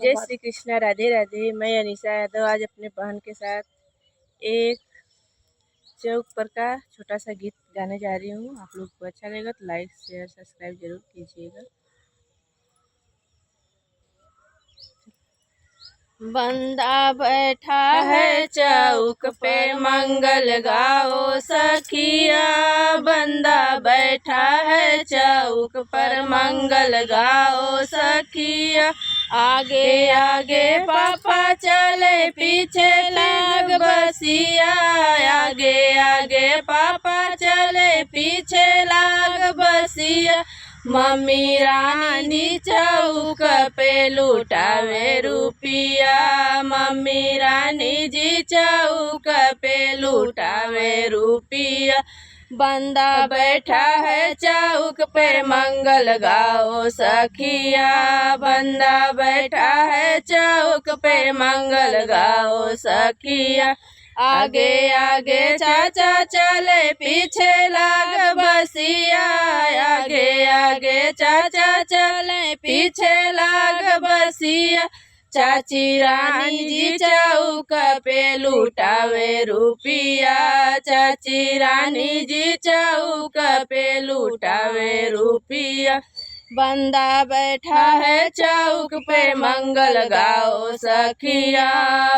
जय श्री कृष्णा, राधे राधे। मैं अनीशा यादव आज अपने बहन के साथ एक चौक पर का छोटा सा गीत गाने जा रही हूँ। आप लोग को अच्छा लगेगा तो लाइक शेयर सब्सक्राइब जरूर कीजिएगा। बंदा बैठा है चौक पे मंगल गाओ सखिया, बंदा बैठा है चौक पर मंगल गाओ सखिया। आगे आगे पापा चले पीछे लाग बसिया, आगे आगे पापा चले पीछे लाग बसिया। मम्मी रानी चौक पे लुटावे रुपिया, मम्मी रानी जी चौक पे लुटावे रुपिया। बंदा बैठा है चौक पे मंगल गाओ सखिया, बंदा बैठा है चौक पे मंगल गाओ सखिया। आगे आगे चाचा चले पीछे लाग बसिया, आगे आगे चाचा चले पीछे लाग बसिया। चाची रानी जी चौक पे लुटावे रुपिया, चाची रानी जी चौक पे लुटावे रुपिया। बंदा बैठा है चौक पे मंगल गाओ सखिया,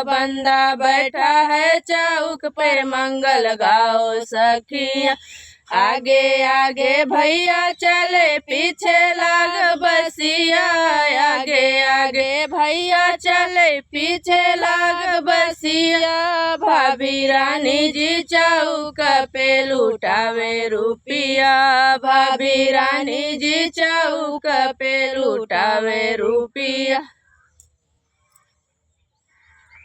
बंदा बैठा है चौक पे मंगल गाओ सखिया। आगे आगे भैया चले पीछे लाग बसिया, आगे आगे भैया चले पीछे लाग बसिया। भाभी रानी जी चौक पे लुटावे रुपिया, भाभी रानी जी चौक पे लुटावे रुपिया।